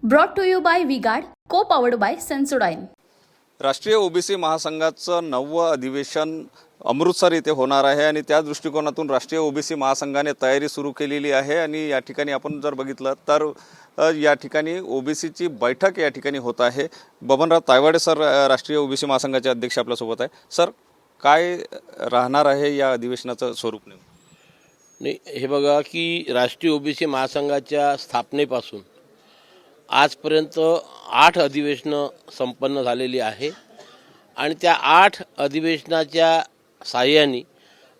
Brought to you by V-Guard, co-powered by Sensodyne. राष्ट्रीय OBC महासंघाचं 9वं अधिवेशन अमृतसर येथे होणार आहे आणि त्या दृष्टिकोनातून राष्ट्रीय ओबीसी महासंघाने तयारी सुरू केलेली आहे आणि या ठिकाणी आपण जर बघितलं तर या ठिकाणी ओबीसीची बैठक या ठिकाणी होत आहे। बबनराव तायवाडे सर राष्ट्रीय ओबीसी महासंघाचे अध्यक्ष आपल्यासोबत आहे। सर, काय राहणार आहे या अधिवेशनाचं स्वरूप? नाही, हे बघा की राष्ट्रीय ओबीसी महासंघाच्या स्थापनेपासून आजपर्यंत 8 अधिवेशनं संपन्न झालेली आहे आणि त्या 8 अधिवेशनाच्या साहाय्याने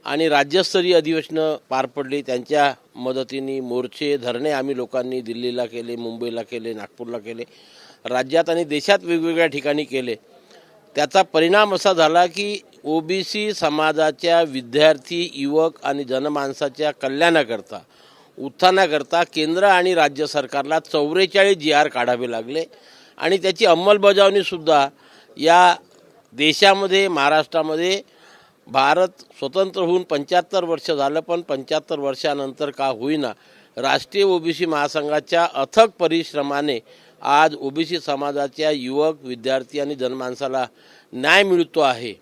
आणि राज्यस्तरीय अधिवेशनं पार पडली। त्यांच्या मदतीने मोर्चे धरणे आम्ही लोकांनी दिल्लीला केले, मुंबईला केले, नागपूरला केले, राज्यात आणि देशात वेगवेगळ्या ठिकाणी केले। त्याचा परिणाम असा झाला की ओबीसी समाजाच्या विद्यार्थी, युवक आणि जनमानसाच्या कल्याणाकरता, उत्थानाकरता केंद्र आणि राज्य सरकारला 44 GR काढावे लागले आणि त्याची अंमलबजावणीसुद्धा या देशामध्ये, महाराष्ट्रामध्ये भारत स्वतंत्र होऊन 75 वर्ष झालं, पण 75 वर्षानंतर का होईना राष्ट्रीय ओबीसी महासंघाच्या अथक परिश्रमाने आज ओबीसी समाजाच्या युवक, विद्यार्थी आणि जनमानसाला न्याय मिळतो आहे।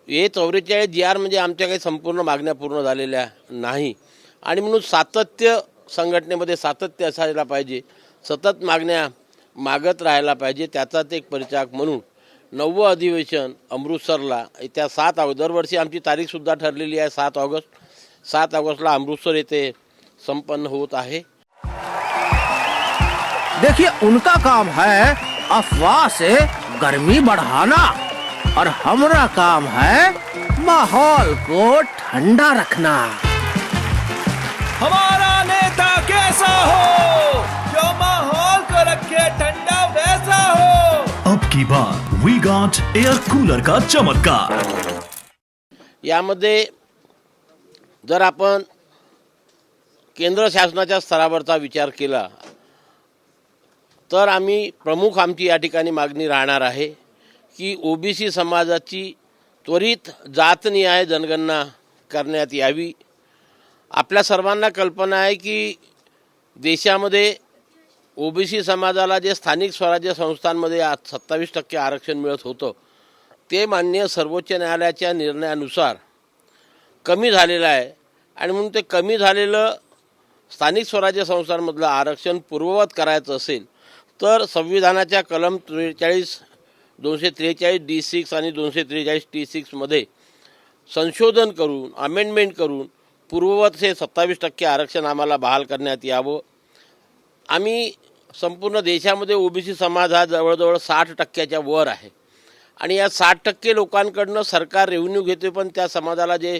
हे 44 GR म्हणजे आमच्या काही संपूर्ण मागण्या पूर्ण झालेल्या नाही आणि म्हणून सातत्य, संघटनेमध्ये सातत्य असायला पाहिजे, सतत मागण्या मागत राहायला पाहिजे। त्याचाच एक परिचायक म्हणून 9वं अधिवेशन अमृतसरला येत्या 7 ऑगस्ट, दरवर्षी आमची तारीखसुद्धा ठरलेली आहे 7 ऑगस्ट, 7 ऑगस्टला अमृतसर येथे संपन्न होत आहे। देखिए, उनका काम है अफवाह से गर्मी बढ़ाना और हमारा काम है माहौल को ठंडा रखना। हमारा नेता कैसा हो जो माहौल को रखे ठंडा वैसा हो। अब की बार वी गॉट एयर कूलर का चमत्कार। यामध्ये जर आपण केंद्र शासनाच्या स्तरावरचा विचार केला तर आमची या ठिकाणी मागणी राहणार आहे की ओबीसी समाजाची त्वरित जातनिहाय जनगणना करण्यात यावी। आपल्या सर्वांना कल्पना आहे की देशामध्ये ओबीसी समाजाला जे स्थानिक स्वराज्य संस्थांमध्ये आज 27% आरक्षण मिळत होतं ते माननीय सर्वोच्च न्यायालयाच्या निर्णयानुसार कमी झालेलं आहे आणि म्हणून ते कमी झालेलं स्थानिक स्वराज्य संस्थांमधलं आरक्षण पूर्ववत करायचं असेल तर संविधानाच्या कलम 43, 243 D6 आणि 243 T6 मध्ये संशोधन करून, अमेंडमेंट करून पूर्ववत हे 27% आरक्षण आम्हाला बहाल करण्यात यावं। आम्ही संपूर्ण देशामध्ये ओबीसी समाज हा जवळजवळ 60% वर आहे आणि या 60% लोकांकडनं सरकार रेव्हेन्यू घेते, पण त्या समाजाला जे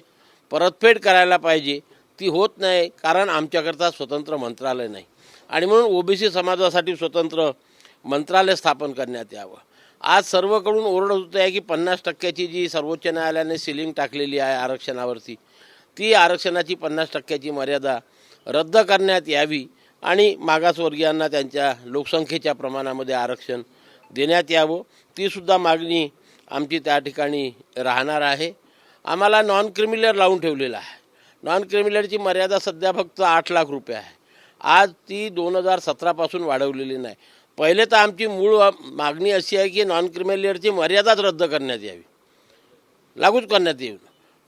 परतफेड करायला पाहिजे ती होत नाही, कारण आमच्याकरता स्वतंत्र मंत्रालय नाही आणि म्हणून ओबीसी समाजासाठी स्वतंत्र मंत्रालय स्थापन करण्यात यावं। आज सर्वकडून ओरड होत आहे की 50%ची जी सर्वोच्च न्यायालयाने सिलिंग टाकलेली आहे आरक्षणावरती, ती आरक्षणाची 50%ची मर्यादा रद्द करण्यात यावी आणि मागासवर्गीयांना त्यांच्या लोकसंख्येच्या प्रमाणामध्ये आरक्षण देण्यात यावं। तीसुद्धा मागणी आमची त्या ठिकाणी राहणार आहे। आम्हाला नॉन क्रिमिलर लावून ठेवलेला आहे। नॉन क्रिमिलरची मर्यादा सध्या फक्त 8 लाख रुपये आहे। आज ती 2017 पासून वाढवलेली नाही। पहिले तर आमची मूळ मागणी अशी आहे की नॉन क्रिमिलरची मर्यादाच रद्द करण्यात यावी, लागूच करण्यात येईल,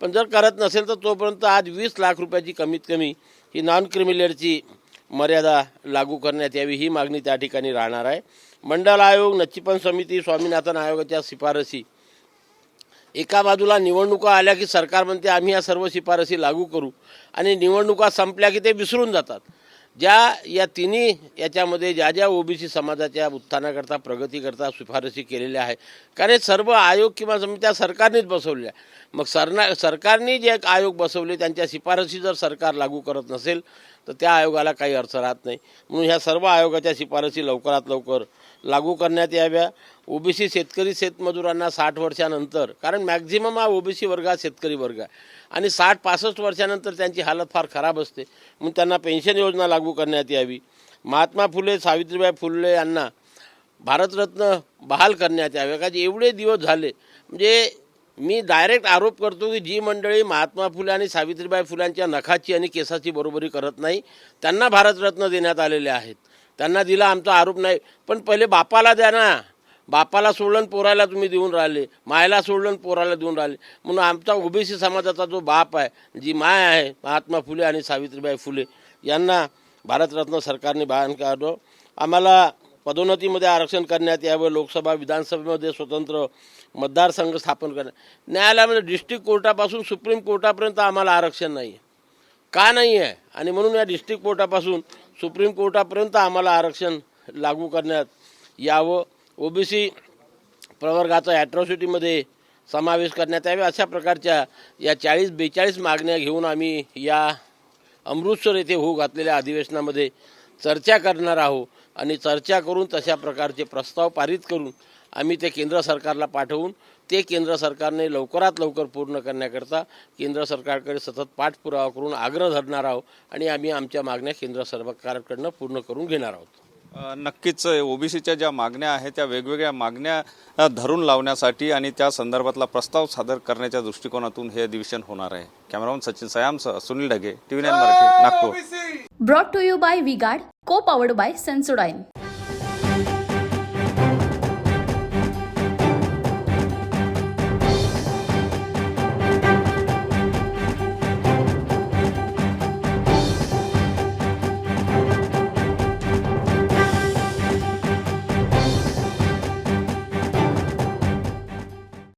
पण जर करत नसेल तर तोपर्यंत आज 20 लाख रुपयाची कमीत कमी ही नॉन क्रिमिलरची मर्यादा लागू करण्यात यावी, ही मागणी त्या ठिकाणी राहणार आहे। मंडल आयोग, नचिपन समिती, स्वामीनाथन आयोगाच्या शिफारसी, एका बाजूला निवडणुका आल्या की सरकार म्हणते आम्ही या सर्व शिफारसी लागू करू आणि निवडणुका संपल्या की ते विसरून जातात। या तिन्ही याच्यामध्ये ज्या ओबीसी समाजाच्या उत्थानाकरता, प्रगतीकरता शिफारसी केलेल्या आहे, कारण हे सर्व आयोग किंवा समित्या सरकारनेच बसवल्या। मग सरकारने जे आयोग बसवले त्यांच्या शिफारसी जर सरकार लागू करत नसेल तर त्या आयोगाला काही अर्थ राहत नाही। म्हणून ह्या सर्व आयोगाच्या शिफारसी लवकरात लवकर लागू करण्यात याव्या। ओबीसी शेतकरी शेतमजुरांना 60 वर्षानंतर, कारण मॅक्झिमम हा ओबीसी वर्ग हा शेतकरी वर्ग आहे आणि 60-65 वर्षानंतर त्यांची हालत फार खराब असते, म्हणून त्यांना पेन्शन योजना लागू करण्यात यावी। महात्मा फुले, सावित्रीबाई फुले यांना भारतरत्न बहाल करण्यात यावे, का एवढे दिवस झाले। म्हणजे मी डायरेक्ट आरोप करतो की जी मंडळी महात्मा फुले आणि सावित्रीबाई फुल्यांच्या नखाची आणि केसाची बरोबरी करत नाही त्यांना भारतरत्न देण्यात आलेले आहेत, त्यांना दिला आमचा आरोप नाही, पण पहिले बापाला द्या ना. बापाला सोडलं पोराला तुम्ही देऊन राहिले, मायला सोडलं पोराला देऊन राहिले. म्हणून आमचा ओबीसी समाजाचा जो बाप आहे, जी माय आहे, महात्मा फुले आणि सावित्रीबाई फुले यांना भारतरत्न सरकारने बहाल काढलं. आम्हाला पदोन्नतीमध्ये आरक्षण करण्यात यावं, लोकसभा विधानसभेमध्ये स्वतंत्र मतदारसंघ स्थापन करण्यात. न्यायालयामध्ये डिस्ट्रिक्ट कोर्टापासून सुप्रीम कोर्टापर्यंत आम्हाला आरक्षण नाही आहे. का नाही आहे? आणि म्हणून या डिस्ट्रिक्ट कोर्टापासून सुप्रीम कोर्टापर्यंत आम्हाला आरक्षण लागू करण्यात यावं. ओबीसी प्रवर्गाचा ॲट्रॉसिटीमध्ये समावेश करण्यात यावे. अशा प्रकारच्या या 40-42 मागण्या घेऊन आम्ही या अमृतसर येथे होऊ घातलेल्या अधिवेशनामध्ये चर्चा करणार आहोत आणि चर्चा करून तशा प्रकारचे प्रस्ताव पारित करून आम्ही ते केंद्र सरकारला पाठवून ते केंद्र सरकारने लवकरात लवकर पूर्ण करण्याकरता केंद्र सरकारकडे सतत पाठपुरावा करून आग्रह धरणार आहोत आणि आम्ही आमच्या मागण्या केंद्र सरकारकडनं पूर्ण करून घेणार आहोत. नक्कीच ओबीसीच्या ज्या मागण्या आहेत त्या वेगवेगळ्या मागण्या धरून लावण्यासाठी आणि त्या संदर्भातला प्रस्ताव सादर करण्याच्या दृष्टिकोनातून हे अधिवेशन होणार आहे. कॅमेरामन सचिन सयामसह Sunil Dhage, TV9 Marathi, Nagpur. Brought to you by V-Guard co powered bye Sensodyne.